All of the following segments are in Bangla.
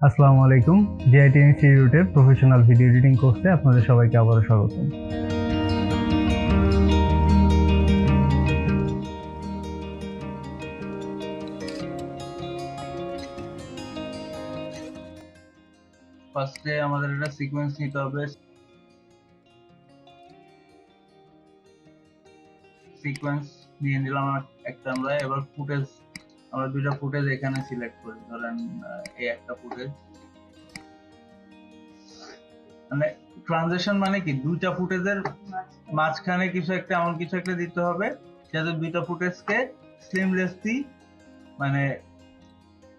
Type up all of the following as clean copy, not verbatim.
আসসালামু আলাইকুম। জিআইটি ইনস্টিটিউটের প্রফেশনাল ভিডিও এডিটিং কোর্সে আপনাদের সবাইকে আবারও স্বাগতম। ফার্স্টে আমাদের একটা সিকোয়েন্স নিতে হবে। সিকোয়েন্স নিয়ে নিলাম একটা আমরা। এবার ফুটেজ, আমরা দুইটা ফুটেজ এখানে সিলেক্ট করি। ধরেন এই একটা ফুটেজ, মানে ট্রানজিশন মানে কি, দুইটা ফুটেজের মাঝখানে কিছু একটা, এমন কিছু একটা দিতে হবে যাতে দুইটা ফুটেজকে সিমলেসলি, মানে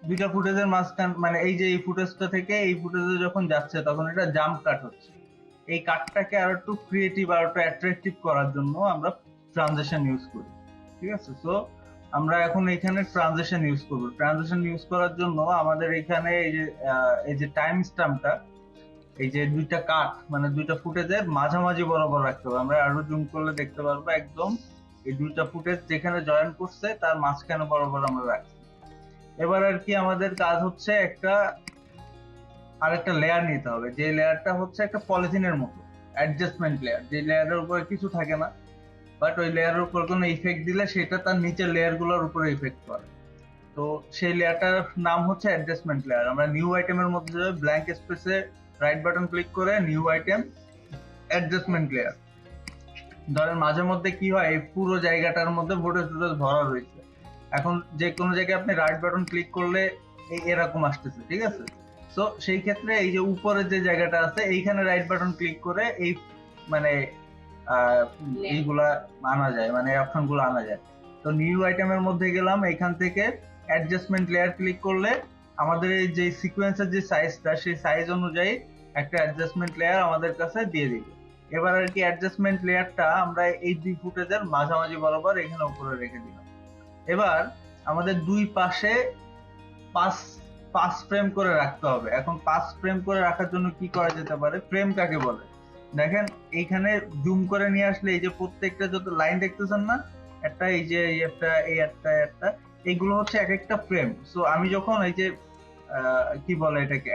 দুইটা ফুটেজের মাঝখান, মানে এই যে এই ফুটেজটা থেকে এই ফুটেজে যখন যাচ্ছে তখন এটা জাম্প কাট হচ্ছে। এই কাটটাকে আরো একটু ক্রিয়েটিভ আর একটু অ্যাট্রাকটিভ করার জন্য আমরা ট্রানজিশন ইউজ করি। ঠিক আছে, সো আমরা এখন এখানে ট্রানজিশন ইউজ করব। ট্রানজিশন ইউজ করার জন্য আমাদের এখানে এই যে টাইম স্ট্যাম্পটা, এই যে দুইটা কাট মানে দুইটা ফুটেজের মাঝামাঝি বরাবর রাখতে হবে। আমরা আরো জুম করলে দেখতে পারবো একদম এই দুইটা ফুটেজ যেখানে জয়েন করছে তার মাঝখানে বরাবর আমরা রাখছি। এবার আর কি আমাদের কাজ হচ্ছে আরেকটা লেয়ার নিতে হবে, যে লেয়ারটা হচ্ছে একটা পলিথিনের মতো অ্যাডজাস্টমেন্ট লেয়ার, যে লেয়ারের উপরে কিছু থাকে না, বাট ওই লেয়ারের উপর কোনো ইফেক্ট দিলে সেটা তার নিচের লেয়ার গুলোর উপরে ইফেক্ট করে। তো সেই লেয়ারটার নাম হচ্ছে অ্যাডজাস্টমেন্ট লেয়ার। আমরা নিউ আইটেমের মধ্যে ব্ল্যাঙ্ক স্পেসে রাইট বাটন ক্লিক করে নিউ আইটেম অ্যাডজাস্টমেন্ট লেয়ার। ধরেন মাঝে মধ্যে কি হয়, এই পুরো জায়গাটার মধ্যে ফুটেজ ভরা রয়েছে, এখন যে কোনো জায়গায় আপনি রাইট বাটন ক্লিক করলে এরকম আসতেছে, ঠিক আছে। তো সেই ক্ষেত্রে এই যে উপরে যে জায়গাটা আছে এইখানে রাইট বাটন ক্লিক করে এই মানে এইগুলা আনা যায়, মানে অপশন গুলো আনা যায়। তো নিউ আইটেমের মধ্যে গেলাম, এখান থেকে অ্যাডজাস্টমেন্ট লেয়ার ক্লিক করলে আমাদের এই যে সিকোয়েন্সের যে সাইজটা, সেই সাইজ অনুযায়ী একটা অ্যাডজাস্টমেন্ট লেয়ার আমাদের কাছে দিয়ে দিবে। এবার আর কি অ্যাডজাস্টমেন্ট লেয়ারটা আমরা এই দুই ফুটেজের মাঝামাঝি বরাবর এখানে উপরে রেখে দিলাম। এবার আমাদের দুই পাশে পাঁচ ফ্রেম করে রাখতে হবে। এখন 5 ফ্রেম করে রাখার জন্য কি করা যেতে পারে, ফ্রেম কাকে বলে দেখেন, এইখানে জুম করে নিয়ে আসলে এই যে প্রত্যেকটা যত লাইন দেখতেছেন না, একটা এই যে একটা এইগুলো হচ্ছে এক একটা ফ্রেম। সো আমি যখন এই যে কি বলে এটাকে,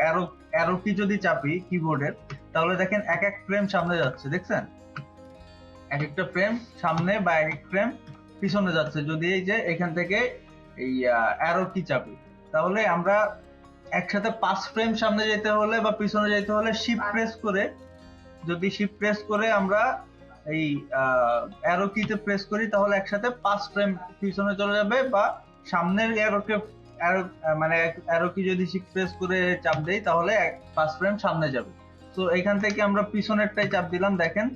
অ্যারো কি যদি চাপি কিবোর্ডের, তাহলে দেখেন এক এক ফ্রেম সামনে যাচ্ছে, দেখছেন এক একটা ফ্রেম সামনে বা এক এক ফ্রেম পিছনে যাচ্ছে। যদি এই যে এখান থেকে এই অ্যারো কি চাপি, তাহলে আমরা একসাথে 5 ফ্রেম সামনে যেতে হলে বা পিছনে যেতে হলে শিফট প্রেস করে, যদি শিফট প্রেস করে আমরা এই অ্যারো কিতে প্রেস করি, তাহলে একসাথে 5 ফ্রেম পিছনে চলে যাবে, বা সামনের মানে অ্যারো কি যদি শিফট প্রেস করে চাপ দেই তাহলে 5 ফ্রেম সামনে যাবে। তো এখান থেকে আমরা পিছনেরটাই চাপ দিলাম, দেখেন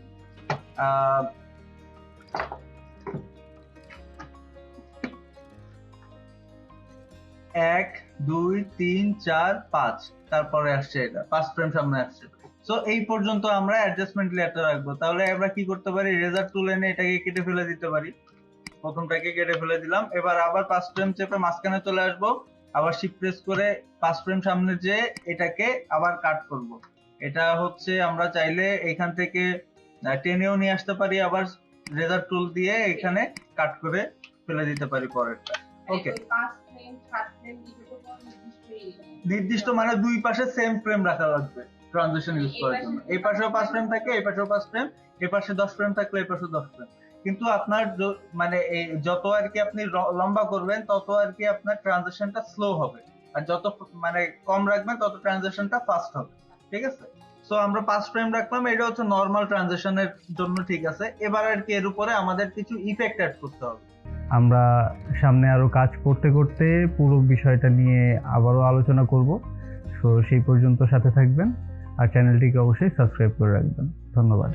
1 2 3 4 5, তারপরে আসছে এটা 5 ফ্রেম সামনে আসছে। সো এই পর্যন্ত আমরা অ্যাডজাস্টমেন্ট লেয়ারটা রাখবো। তাহলে আমরা কি করতে পারি, রেজার টুল এনে এটাকে কেটে ফেলে দিতে পারি। প্রথমটাকে কেটে ফেলে দিলাম, এবার আবার 5 ফ্রেম চেপে মাঝখানে চলে আসবো, আবার শিফট প্রেস করে 5 ফ্রেম সামনে যে এটাকে আবার কাট করব। এটা হচ্ছে আমরা চাইলে এখান থেকে টেনেও নিয়ে আসতে পারি, আবার রেজার টুল দিয়ে এখানে কাট করে ফেলে দিতে পারি পরেরটা। ওকে, নির্দিষ্ট মানে দুই পাশে সেম ফ্রেম রাখা লাগবে ট্রানজিশন ইউজ করার জন্য। এই পাশেও 5 ফ্রেম থাকে, এই পাশেও 5 ফ্রেম, এই পাশে 10 ফ্রেম থাকলে এই পাশে 10 ফ্রেম। কিন্তু আপনার মানে যত আর কি আপনি লম্বা করবেন তত আর কি আপনার ট্রানজিশনটা স্লো হবে, আর যত মানে কম রাখবেন তত ট্রানজিশনটা ফাস্ট হবে, ঠিক আছে। সো আমরা 5 ফ্রেম রাখলাম, এটা হচ্ছে নরমাল ট্রানজিশনের জন্য, ঠিক আছে। এবার আর কি এর উপরে আমাদের কিছু ইফেক্ট অ্যাড করতে হবে। আমরা সামনে আরো কাজ করতে করতে পুরো বিষয়টা নিয়ে আবারও আলোচনা করব। সো সেই পর্যন্ত সাথে থাকবেন আর চ্যানেলটিকে অবশ্যই সাবস্ক্রাইব করে রাখবেন। ধন্যবাদ।